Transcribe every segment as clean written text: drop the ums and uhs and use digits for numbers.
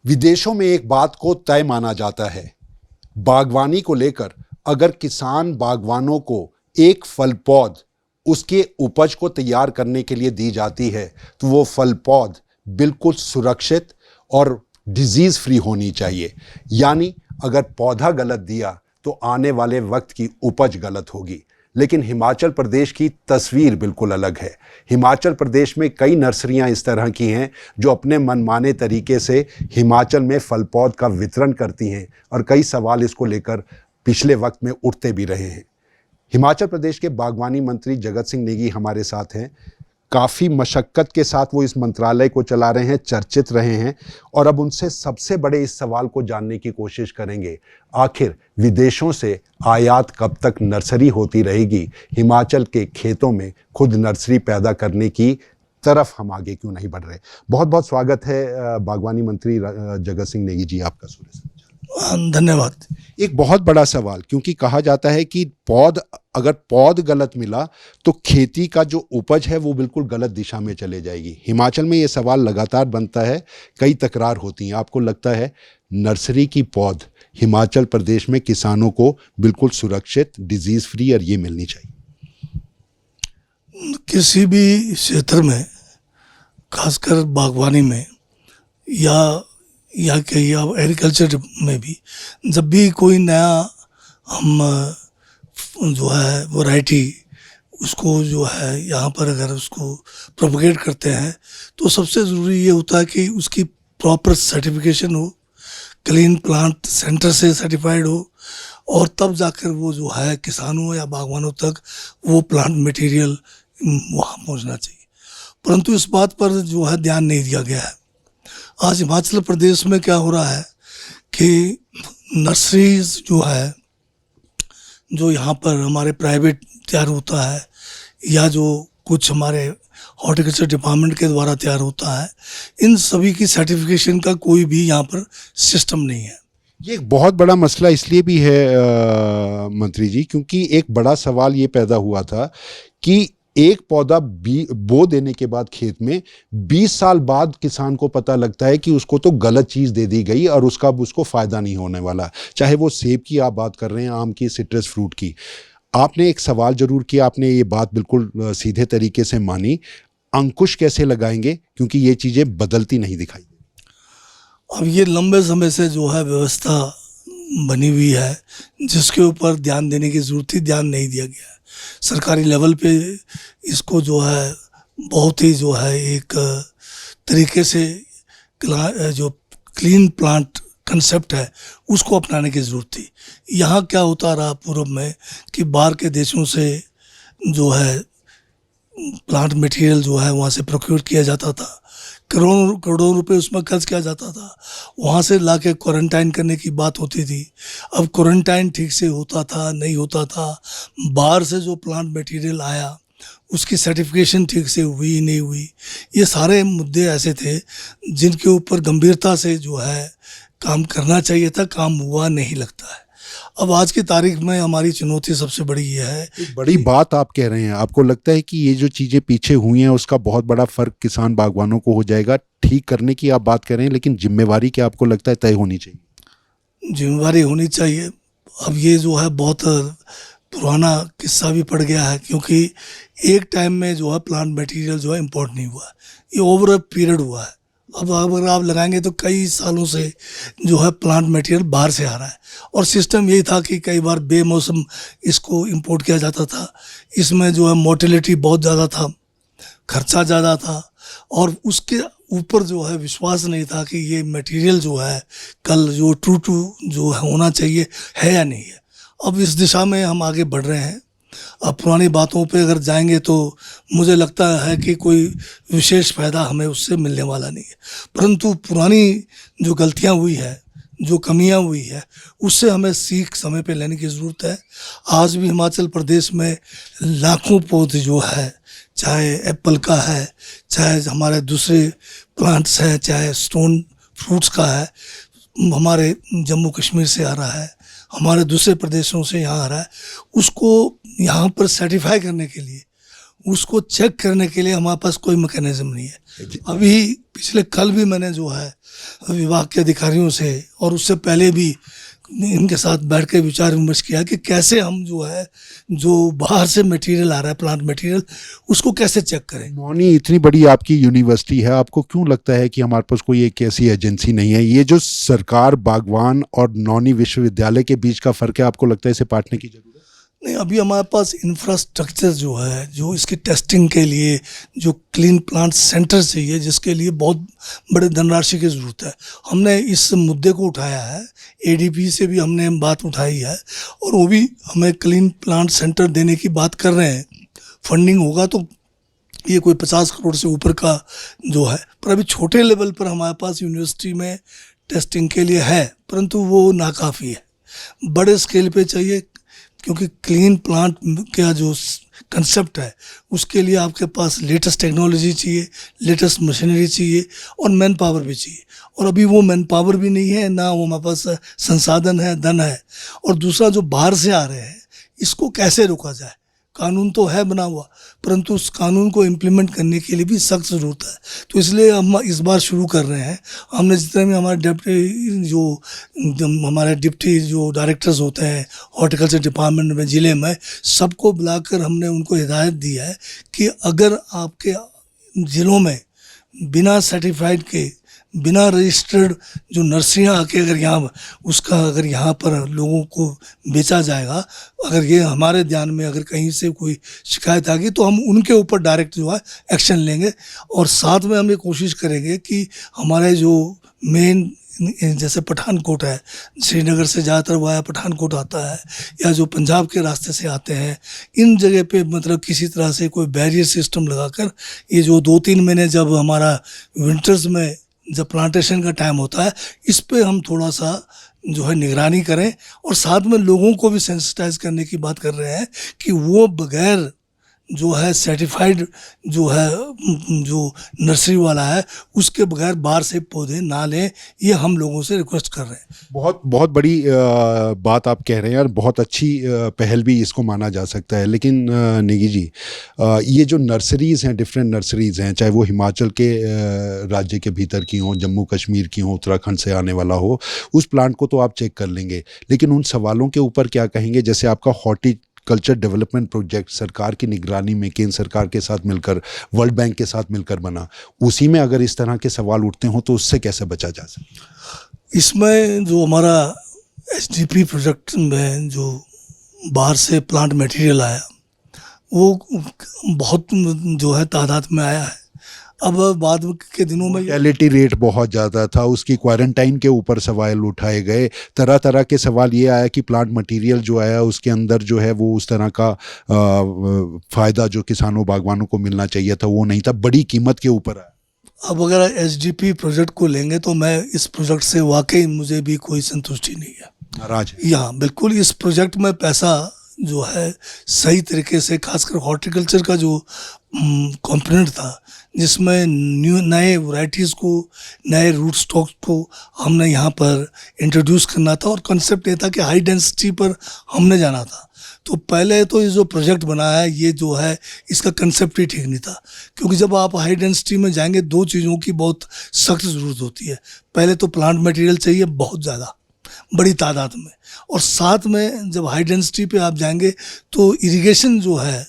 विदेशों में एक बात को तय माना जाता है, बागवानी को लेकर अगर किसान बागवानों को एक फल पौध उसके उपज को तैयार करने के लिए दी जाती है तो वो फल पौध बिल्कुल सुरक्षित और डिजीज फ्री होनी चाहिए। यानी अगर पौधा गलत दिया तो आने वाले वक्त की उपज गलत होगी। लेकिन हिमाचल प्रदेश की तस्वीर बिल्कुल अलग है। हिमाचल प्रदेश में कई नर्सरियां इस तरह की हैं जो अपने मनमाने तरीके से हिमाचल में फल पौध का वितरण करती हैं और कई सवाल इसको लेकर पिछले वक्त में उठते भी रहे हैं। हिमाचल प्रदेश के बागवानी मंत्री जगत सिंह नेगी हमारे साथ हैं। काफ़ी मशक्क़त के साथ वो इस मंत्रालय को चला रहे हैं, चर्चित रहे हैं और अब उनसे सबसे बड़े इस सवाल को जानने की कोशिश करेंगे, आखिर विदेशों से आयात कब तक नर्सरी होती रहेगी? हिमाचल के खेतों में खुद नर्सरी पैदा करने की तरफ हम आगे क्यों नहीं बढ़ रहे? बहुत बहुत स्वागत है बागवानी मंत्री जगत सिंह नेगी जी आपका सूर्य समाचार। धन्यवाद। एक बहुत बड़ा सवाल, क्योंकि कहा जाता है कि अगर पौध गलत मिला तो खेती का जो उपज है वो बिल्कुल गलत दिशा में चले जाएगी। हिमाचल में ये सवाल लगातार बनता है, कई तकरार होती हैं। आपको लगता है नर्सरी की पौध हिमाचल प्रदेश में किसानों को बिल्कुल सुरक्षित, डिजीज फ्री और ये मिलनी चाहिए? किसी भी क्षेत्र में, खासकर बागवानी में या कहिए अब एग्रीकल्चर में भी, जब भी कोई नया हम जो है वैरायटी उसको जो है यहाँ पर अगर उसको प्रोपगेट करते हैं तो सबसे ज़रूरी ये होता है कि उसकी प्रॉपर सर्टिफिकेशन हो, क्लीन प्लांट सेंटर से सर्टिफाइड हो और तब जाकर वो जो है किसानों या बागवानों तक वो प्लांट मटेरियल वहाँ पहुँचना चाहिए। परंतु इस बात पर जो है ध्यान नहीं दिया गया है। आज हिमाचल प्रदेश में क्या हो रहा है कि नर्सरीज जो है, जो यहाँ पर हमारे प्राइवेट तैयार होता है या जो कुछ हमारे हॉर्टिकल्चर डिपार्टमेंट के द्वारा तैयार होता है, इन सभी की सर्टिफिकेशन का कोई भी यहाँ पर सिस्टम नहीं है। ये एक बहुत बड़ा मसला इसलिए भी है मंत्री जी, क्योंकि एक बड़ा सवाल ये पैदा हुआ था कि एक पौधा बो देने के बाद खेत में 20 साल बाद किसान को पता लगता है कि उसको तो गलत चीज़ दे दी गई और उसको फ़ायदा नहीं होने वाला। चाहे वो सेब की आप बात कर रहे हैं, आम की, सिट्रस फ्रूट की। आपने एक सवाल जरूर किया, आपने ये बात बिल्कुल सीधे तरीके से मानी। अंकुश कैसे लगाएंगे, क्योंकि ये चीज़ें बदलती नहीं दिखाई? अब ये लंबे समय से जो है व्यवस्था बनी हुई है जिसके ऊपर ध्यान देने की ज़रूरत ही ध्यान नहीं दिया गया है। सरकारी लेवल पे इसको जो है बहुत ही जो है एक तरीके से जो क्लीन प्लांट कंसेप्ट है उसको अपनाने की ज़रूरत थी। यहाँ क्या होता रहा पूर्व में कि बाहर के देशों से जो है प्लांट मटेरियल जो है वहाँ से प्रोक्योर किया जाता था, करोड़ों रुपए उसमें खर्च किया जाता था, वहाँ से लाके क्वारंटाइन करने की बात होती थी। अब क्वारंटाइन ठीक से होता था नहीं होता था, बाहर से जो प्लांट मटेरियल आया उसकी सर्टिफिकेशन ठीक से हुई नहीं हुई, ये सारे मुद्दे ऐसे थे जिनके ऊपर गंभीरता से जो है काम करना चाहिए था, काम हुआ नहीं लगता है। अब आज की तारीख में हमारी चुनौती सबसे बड़ी ये है। एक बड़ी बात आप कह रहे हैं, आपको लगता है कि ये जो चीज़ें पीछे हुई हैं उसका बहुत बड़ा फ़र्क किसान बागवानों को हो जाएगा? ठीक करने की आप बात कर रहे हैं, लेकिन जिम्मेवारी क्या आपको लगता है तय होनी चाहिए? जिम्मेवारी होनी चाहिए। अब ये जो है बहुत पुराना किस्सा भी पड़ गया है, क्योंकि एक टाइम में जो है प्लांट मटेरियल जो है इम्पोर्ट नहीं हुआ, ये ओवर अ पीरियड हुआ है। अब अगर आप लगाएंगे तो कई सालों से जो है प्लांट मटेरियल बाहर से आ रहा है और सिस्टम यही था कि कई बार बेमौसम इसको इंपोर्ट किया जाता था। इसमें जो है मोर्टेलिटी बहुत ज़्यादा था, खर्चा ज़्यादा था और उसके ऊपर जो है विश्वास नहीं था कि ये मटेरियल जो है कल जो ट्रू जो होना चाहिए है या नहीं है। अब इस दिशा में हम आगे बढ़ रहे हैं। अब पुरानी बातों पे अगर जाएंगे तो मुझे लगता है कि कोई विशेष फ़ायदा हमें उससे मिलने वाला नहीं है, परंतु पुरानी जो गलतियां हुई है, जो कमियां हुई है, उससे हमें सीख समय पे लेने की ज़रूरत है। आज भी हिमाचल प्रदेश में लाखों पौधे जो है, चाहे एप्पल का है, चाहे हमारे दूसरे प्लांट्स हैं, चाहे स्टोन फ्रूट्स का है, हमारे जम्मू कश्मीर से आ रहा है, हमारे दूसरे प्रदेशों से यहाँ आ रहा है, उसको यहाँ पर सर्टिफाई करने के लिए उसको चेक करने के लिए हमारे पास कोई मैकेनिज्म नहीं है। अभी पिछले कल भी मैंने जो है विभाग के अधिकारियों से और उससे पहले भी इनके साथ बैठ के विचार विमर्श किया कि कैसे हम जो है जो बाहर से मटेरियल आ रहा है, प्लांट मटेरियल, उसको कैसे चेक करें। नौनी इतनी बड़ी आपकी यूनिवर्सिटी है, आपको क्यों लगता है कि हमारे पास कोई एक ऐसी एजेंसी नहीं है? ये जो सरकार, बागवान और नौनी विश्वविद्यालय के बीच का फर्क है, आपको लगता है इसे पाटने की जरूरत? नहीं, अभी हमारे पास इंफ्रास्ट्रक्चर जो है, जो इसकी टेस्टिंग के लिए जो क्लीन प्लांट सेंटर चाहिए, जिसके लिए बहुत बड़े धनराशि की ज़रूरत है। हमने इस मुद्दे को उठाया है, एडीपी से भी हमने बात उठाई है और वो भी हमें क्लीन प्लांट सेंटर देने की बात कर रहे हैं। फंडिंग होगा तो ये कोई 50 करोड़ से ऊपर का जो है, पर अभी छोटे लेवल पर हमारे पास यूनिवर्सिटी में टेस्टिंग के लिए है, परंतु वो नाकाफ़ी है। बड़े स्केल पे चाहिए, क्योंकि क्लीन प्लांट का जो कंसेप्ट है उसके लिए आपके पास लेटेस्ट टेक्नोलॉजी चाहिए, लेटेस्ट मशीनरी चाहिए और मैन पावर भी चाहिए, और अभी वो मैन पावर भी नहीं है, ना वो हमारे पास संसाधन है, धन है। और दूसरा, जो बाहर से आ रहे हैं इसको कैसे रोका जाए? कानून तो है बना हुआ, परंतु उस कानून को इम्प्लीमेंट करने के लिए भी सख्त ज़रूरत है। तो इसलिए हम इस बार शुरू कर रहे हैं। हमने जितने भी हमारे डिप्टी जो डायरेक्टर्स होते हैं हॉर्टिकल्चर डिपार्टमेंट में ज़िले में, सबको बुलाकर हमने उनको हिदायत दी है कि अगर आपके ज़िलों में बिना सर्टिफाइड के, बिना रजिस्टर्ड जो नर्सरियाँ आके अगर यहाँ पर लोगों को बेचा जाएगा, अगर ये हमारे ध्यान में अगर कहीं से कोई शिकायत आ गई तो हम उनके ऊपर डायरेक्ट जो है एक्शन लेंगे। और साथ में हम ये कोशिश करेंगे कि हमारे जो मेन, जैसे पठानकोट है, श्रीनगर से ज़्यादातर वाया पठानकोट आता है, या जो पंजाब के रास्ते से आते हैं, इन जगह पे मतलब किसी तरह से कोई बैरियर सिस्टम लगाकर, ये जो 2-3 महीने जब हमारा विंटर्स में जब प्लांटेशन का टाइम होता है, इस पे हम थोड़ा सा जो है निगरानी करें, और साथ में लोगों को भी सेंसिटाइज करने की बात कर रहे हैं कि वो बगैर जो है सर्टिफाइड जो है जो नर्सरी वाला है उसके बगैर बाहर से पौधे ना लें, ये हम लोगों से रिक्वेस्ट कर रहे हैं। बहुत बहुत बड़ी बात आप कह रहे हैं और बहुत अच्छी पहल भी इसको माना जा सकता है। लेकिन नेगी जी, ये जो नर्सरीज़ हैं, डिफरेंट नर्सरीज़ हैं, चाहे वो हिमाचल के राज्य के भीतर की हों, जम्मू कश्मीर की हों, उत्तराखंड से आने वाला हो, उस प्लांट को तो आप चेक कर लेंगे, लेकिन उन सवालों के ऊपर क्या कहेंगे? जैसे आपका हॉर्टिकल्चर डेवलपमेंट प्रोजेक्ट सरकार की निगरानी में केंद्र सरकार के साथ मिलकर, वर्ल्ड बैंक के साथ मिलकर बना, उसी में अगर इस तरह के सवाल उठते हों तो उससे कैसे बचा जा सकता? इसमें जो हमारा एसडीपी प्रोजेक्ट में जो बाहर से प्लांट मटेरियल आया, वो बहुत जो है तादाद में आया है। अब बाद के दिनों में मोर्टेलिटी रेट बहुत ज़्यादा था, उसकी क्वारंटाइन के ऊपर सवाल उठाए गए, तरह तरह के सवाल ये आया कि प्लांट मटेरियल जो आया उसके अंदर जो है वो उस तरह का फ़ायदा जो किसानों बागवानों को मिलना चाहिए था वो नहीं था, बड़ी कीमत के ऊपर आया। अब अगर एसडीपी प्रोजेक्ट को लेंगे तो मैं इस प्रोजेक्ट से वाकई मुझे भी कोई संतुष्टि नहीं है, नाराज है। यहाँ बिल्कुल इस प्रोजेक्ट में पैसा जो है सही तरीके से, खासकर हॉर्टिकल्चर का जो कंपोनेंट था, जिसमें नए वैरायटीज़ को, नए रूट स्टॉक को हमने यहाँ पर इंट्रोड्यूस करना था, और कंसेप्ट ये था कि हाई डेंसिटी पर हमने जाना था। तो पहले तो ये जो प्रोजेक्ट बना है, ये जो है इसका कंसेप्ट ही ठीक नहीं था, क्योंकि जब आप हाई डेंसिटी में जाएंगे 2 चीज़ों की बहुत सख्त ज़रूरत होती है। पहले तो प्लांट मटेरियल चाहिए बहुत ज़्यादा, बड़ी तादाद में, और साथ में जब हाई डेंसिटी पे आप जाएंगे तो इरिगेशन जो है,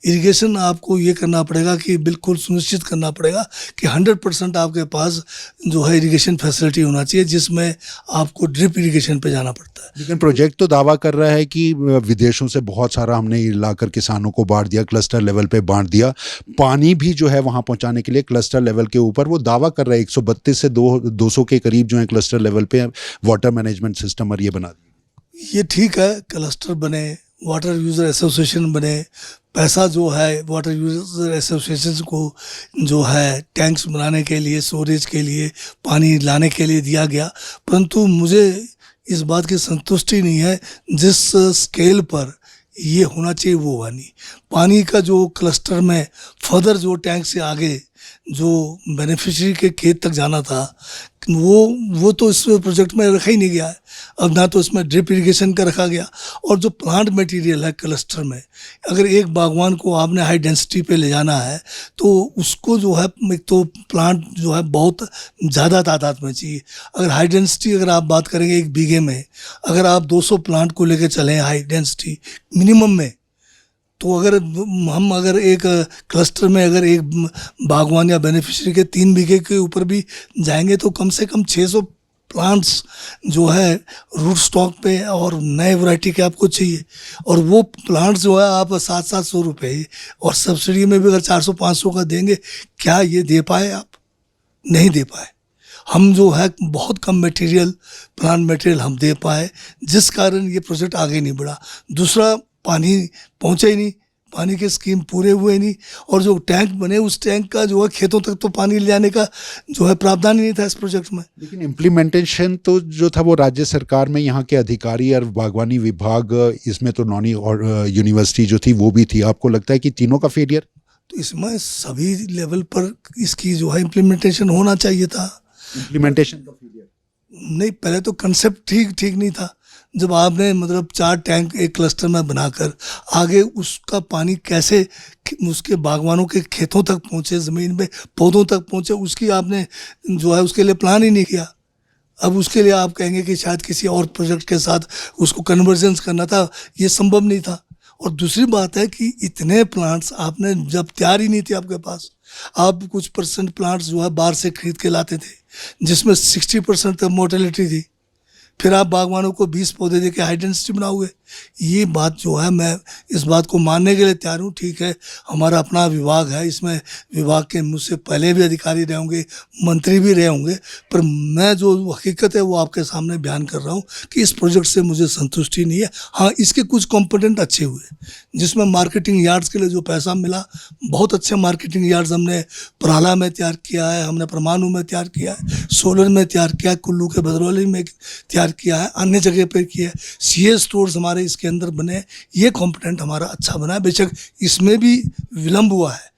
इरिगेशन आपको ये करना पड़ेगा कि बिल्कुल सुनिश्चित करना पड़ेगा कि 100% आपके पास जो है इरिगेशन फैसिलिटी होना चाहिए, जिसमें आपको ड्रिप इरिगेशन पे जाना पड़ता है। लेकिन प्रोजेक्ट तो दावा कर रहा है कि विदेशों से बहुत सारा हमने लाकर किसानों को बांट दिया, क्लस्टर लेवल पे बांट दिया, पानी भी जो है वहाँ पहुँचाने के लिए क्लस्टर लेवल के ऊपर वो दावा कर रहा है 132 से 200 के करीब जो है क्लस्टर लेवल पे वाटर मैनेजमेंट सिस्टम और ये बना दिया। ये ठीक है, क्लस्टर बने, वाटर यूज़र एसोसिएशन बने, पैसा जो है वाटर यूज़र एसोसिएशन को जो है टैंक्स बनाने के लिए, स्टोरेज के लिए, पानी लाने के लिए दिया गया, परंतु मुझे इस बात की संतुष्टि नहीं है जिस स्केल पर ये होना चाहिए वो हुआ नहीं। पानी का जो क्लस्टर में फर्दर जो टैंक से आगे जो बेनिफिशियरी के खेत तक जाना था वो तो इस प्रोजेक्ट में रखा ही नहीं गया है। अब ना तो इसमें ड्रिप इरिगेशन का रखा गया, और जो प्लांट मटेरियल है क्लस्टर में, अगर एक बागवान को आपने हाई डेंसिटी पे ले जाना है तो उसको जो है एक तो प्लांट जो है बहुत ज़्यादा तादाद में चाहिए। अगर हाई डेंसिटी अगर आप बात करेंगे एक बीघे में अगर आप 200 प्लांट को लेकर चलें हाई डेंसिटी मिनिमम में, तो अगर एक क्लस्टर में अगर एक बागवान या बेनिफिशियरी के 3 बीघे के ऊपर भी जाएंगे तो कम से कम 600 प्लांट्स जो है रूट स्टॉक पे और नए वैरायटी के आपको चाहिए। और वो प्लांट्स जो है आप 700-700 रुपये और सब्सिडी में भी अगर 400-500 का देंगे, क्या ये दे पाए आप? नहीं दे पाए। हम जो है बहुत कम मटेरियल प्लांट मटेरियल हम दे पाए, जिस कारण ये प्रोजेक्ट आगे नहीं बढ़ा। दूसरा, पानी पहुंचा ही नहीं, पानी के स्कीम पूरे हुए नहीं, और जो टैंक बने उस टैंक का जो है खेतों तक तो पानी ले जाने का जो है प्रावधान ही नहीं था इस प्रोजेक्ट में। लेकिन इम्प्लीमेंटेशन तो जो था वो राज्य सरकार में यहाँ के अधिकारी और बागवानी विभाग, इसमें तो नॉनी और यूनिवर्सिटी जो थी वो भी थी। आपको लगता है कि तीनों का फेलियर? तो इसमें सभी लेवल पर इसकी जो है इम्प्लीमेंटेशन होना चाहिए था। इम्प्लीमेंटेशन का फेलियर नहीं, पहले तो कंसेप्ट ठीक नहीं था। जब आपने मतलब 4 टैंक एक क्लस्टर में बनाकर आगे उसका पानी कैसे उसके बागवानों के खेतों तक पहुँचे, ज़मीन में पौधों तक पहुँचे, उसकी आपने जो है उसके लिए प्लान ही नहीं किया। अब उसके लिए आप कहेंगे कि शायद किसी और प्रोजेक्ट के साथ उसको कन्वर्जेंस करना था, ये संभव नहीं था। और दूसरी बात है कि इतने प्लांट्स आपने जब तैयार ही नहीं थे आपके पास, आप कुछ % प्लांट्स जो है बाहर से खरीद के लाते थे जिसमें 60% तक मोर्टेलिटी थी, फिर आप बागवानों को 20 पौधे देके हाई डेंसिटी बनाओगे। ये बात जो है मैं इस बात को मानने के लिए तैयार हूँ। ठीक है, हमारा अपना विभाग है, इसमें विभाग के मुझसे पहले भी अधिकारी रहे होंगे, मंत्री भी रहे होंगे, पर मैं जो हकीकत है वो आपके सामने बयान कर रहा हूँ कि इस प्रोजेक्ट से मुझे संतुष्टि नहीं है। हाँ, इसके कुछ कंपोनेंट अच्छे हुए, जिसमें मार्केटिंग यार्ड्स के लिए जो पैसा मिला, बहुत अच्छे मार्केटिंग यार्ड्स हमने पराला में तैयार किया है, हमने परमाणु में तैयार किया है, सोलन में तैयार किया है, कुल्लू के भदरौली में तैयार किया है, अन्य जगह पर किया है, सीए स्टोर्स हमारे इसके अंदर बने। ये कंपोनेंट हमारा अच्छा बना है। बेशक इसमें भी विलम्ब हुआ है,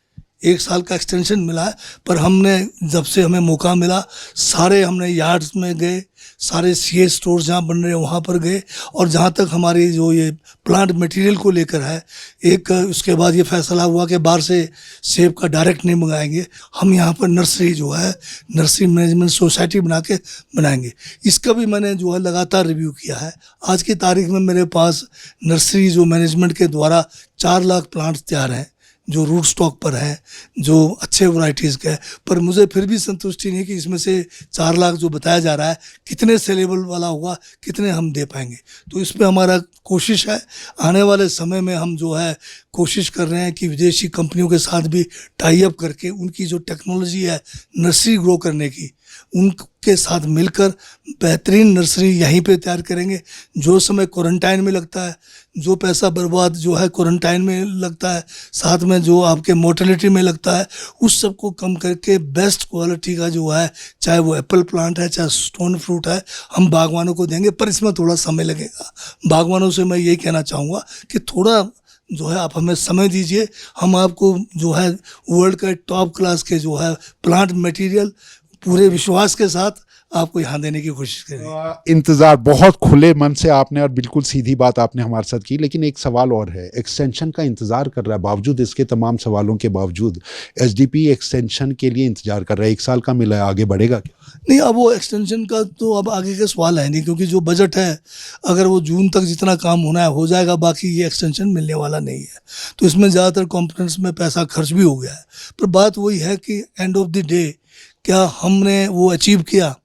1 साल का एक्सटेंशन मिला है, पर हमने जब से हमें मौका मिला सारे हमने यार्ड्स में गए, सारे सीए स्टोर्स जहाँ बन रहे हैं वहाँ पर गए, और जहाँ तक हमारी जो ये प्लांट मटेरियल को लेकर है, एक उसके बाद ये फैसला हुआ कि बाहर से सेब का डायरेक्ट नहीं मंगाएंगे, हम यहाँ पर नर्सरी जो है नर्सरी मैनेजमेंट सोसाइटी बना के बनाएंगे। इसका भी मैंने जो है लगातार रिव्यू किया है। आज की तारीख में मेरे पास नर्सरी जो मैनेजमेंट के द्वारा 4 लाख प्लांट्स तैयार हैं जो रूट स्टॉक पर है, जो अच्छे वैरायटीज़ के हैं, पर मुझे फिर भी संतुष्टि नहीं कि इसमें से 4 लाख जो बताया जा रहा है कितने सेलेबल वाला होगा, कितने हम दे पाएंगे। तो इस पे हमारा कोशिश है, आने वाले समय में हम जो है कोशिश कर रहे हैं कि विदेशी कंपनियों के साथ भी टाई अप करके उनकी जो टेक्नोलॉजी है नर्सरी ग्रो करने की, उनके साथ मिलकर बेहतरीन नर्सरी यहीं पे तैयार करेंगे। जो समय क्वारंटाइन में लगता है, जो पैसा बर्बाद जो है क्वारंटाइन में लगता है, साथ में जो आपके मोर्टेलिटी में लगता है, उस सब को कम करके बेस्ट क्वालिटी का जो है, चाहे वो एप्पल प्लांट है, चाहे स्टोन फ्रूट है, हम बागवानों को देंगे। पर इसमें थोड़ा समय लगेगा। बागवानों से मैं यही कहना चाहूँगा कि थोड़ा जो है आप हमें समय दीजिए, हम आपको जो है वर्ल्ड के टॉप क्लास के जो है प्लांट मटेरियल पूरे विश्वास के साथ आपको यहाँ देने की कोशिश करेंगे। इंतज़ार, बहुत खुले मन से आपने और बिल्कुल सीधी बात आपने हमारे साथ की। लेकिन एक सवाल और है, एक्सटेंशन का इंतज़ार कर रहा है, बावजूद इसके तमाम सवालों के बावजूद एसडीपी एक्सटेंशन के लिए इंतज़ार कर रहा है। 1 साल का मिला है, आगे बढ़ेगा क्या? नहीं, अब वो एक्सटेंशन का तो अब आगे का सवाल है नहीं, क्योंकि जो बजट है अगर वो जून तक जितना काम होना है हो जाएगा, बाकी ये एक्सटेंशन मिलने वाला नहीं है। तो इसमें ज़्यादातर कंपोनेंट्स में पैसा खर्च भी हो गया है। पर बात वही है कि एंड ऑफ द डे क्या हमने वो अचीव किया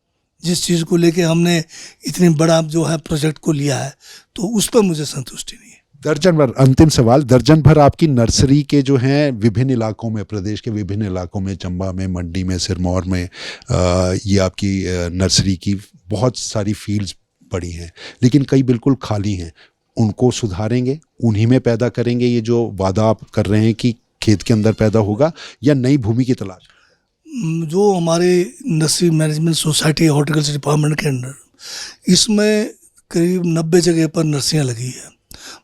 जिस चीज़ को लेके हमने इतनी बड़ा जो है प्रोजेक्ट को लिया है, तो उस पर मुझे संतुष्टि नहीं है। दर्जन भर, अंतिम सवाल, दर्जन भर आपकी नर्सरी के जो हैं विभिन्न इलाकों में, प्रदेश के विभिन्न इलाकों में, चंबा में, मंडी में, सिरमौर में, ये आपकी नर्सरी की बहुत सारी फील्ड्स पड़ी हैं, लेकिन कई बिल्कुल खाली हैं। उनको सुधारेंगे, उन्हीं में पैदा करेंगे ये जो वादा आप कर रहे हैं कि खेत के अंदर पैदा होगा, या नई भूमि की तलाश? जो हमारे nursery management society horticulture department के अंदर, इसमें करीब 90 जगह पर नर्सरियाँ लगी है।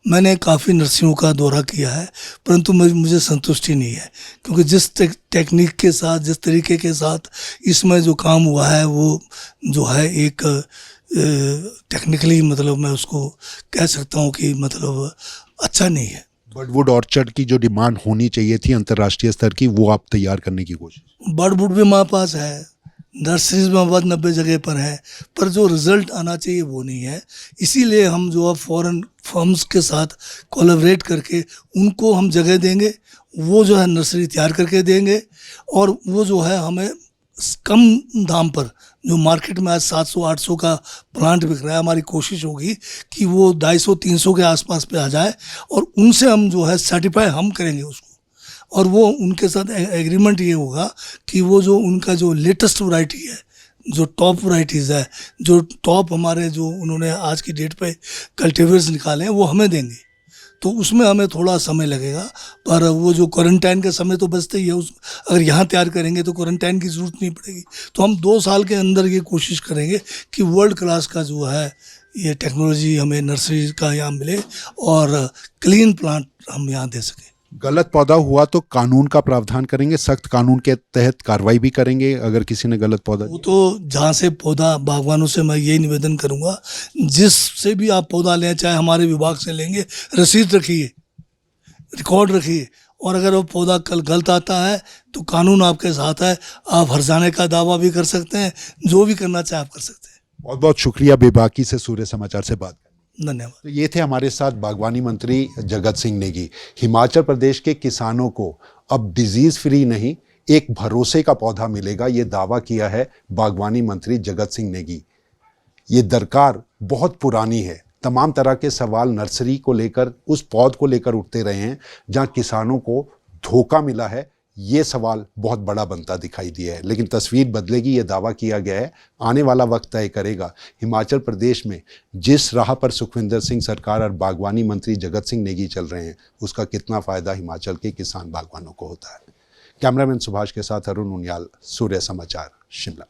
मैंने काफ़ी नर्सरियों का दौरा किया है, परंतु मुझे संतुष्टि नहीं है, क्योंकि जिस टेक्निक के साथ, जिस तरीके के साथ इसमें जो काम हुआ है वो जो है एक टेक्निकली मतलब मैं उसको कह सकता हूँ कि मतलब अच्छा नहीं है। बर्डवुड ऑर्चर्ड की जो डिमांड होनी चाहिए थी अंतर्राष्ट्रीय स्तर की, वो आप तैयार करने की कोशिश? बर्डवुड भी हमारे पास है, नर्सरीज में हमारे 90 जगह पर है, पर जो रिजल्ट आना चाहिए वो नहीं है। इसीलिए हम जो है फॉरेन फर्म्स के साथ कोलैबोरेट करके उनको हम जगह देंगे, वो जो है नर्सरी तैयार करके देंगे, और वो जो है हमें कम दाम पर, जो मार्केट में आज 700-800 का प्लांट बिक रहा है, हमारी कोशिश होगी कि वो 250-300 के आसपास पे आ जाए, और उनसे हम जो है सर्टिफाई हम करेंगे उसको, और वो उनके साथ एग्रीमेंट ये होगा कि वो जो उनका जो लेटेस्ट वैरायटी है, जो टॉप वैरायटीज़ है, जो टॉप हमारे जो उन्होंने आज की डेट पे कल्टीवेटर्स निकाले हैं वो हमें देंगे। तो उसमें हमें थोड़ा समय लगेगा, पर वो जो क्वारंटाइन का समय तो बचता ही है, उस अगर यहाँ तैयार करेंगे तो क्वारंटाइन की ज़रूरत नहीं पड़ेगी। तो हम 2 साल के अंदर ये कोशिश करेंगे कि वर्ल्ड क्लास का जो है ये टेक्नोलॉजी हमें नर्सरी का यहाँ मिले और क्लीन प्लांट हम यहाँ दे सकें। गलत पौधा हुआ तो कानून का प्रावधान करेंगे, सख्त कानून के तहत कार्रवाई भी करेंगे अगर किसी ने गलत पौधा? वो तो जहाँ से पौधा, बागवानों से मैं यही निवेदन करूँगा, जिससे भी आप पौधा लें, चाहे हमारे विभाग से लेंगे, रसीद रखिए, रिकॉर्ड रखिए, और अगर वो पौधा कल गलत आता है तो कानून आपके साथ है, आप हर्जाने का दावा भी कर सकते हैं, जो भी करना चाहे आप कर सकते हैं। बहुत बहुत शुक्रिया बेबाकी से सूर्य समाचार से बात। धन्यवाद। तो ये थे हमारे साथ बागवानी मंत्री जगत सिंह नेगी। हिमाचल प्रदेश के किसानों को अब डिजीज फ्री नहीं, एक भरोसे का पौधा मिलेगा, ये दावा किया है बागवानी मंत्री जगत सिंह नेगी। ये दरकार बहुत पुरानी है। तमाम तरह के सवाल नर्सरी को लेकर, उस पौध को लेकर उठते रहे हैं, जहां किसानों को धोखा मिला है, ये सवाल बहुत बड़ा बनता दिखाई दिया है। लेकिन तस्वीर बदलेगी, ये दावा किया गया है। आने वाला वक्त तय करेगा हिमाचल प्रदेश में जिस राह पर सुखविंदर सिंह सरकार और बागवानी मंत्री जगत सिंह नेगी चल रहे हैं, उसका कितना फ़ायदा हिमाचल के किसान बागवानों को होता है। कैमरामैन सुभाष के साथ अरुण उनियाल, सूर्य समाचार, शिमला।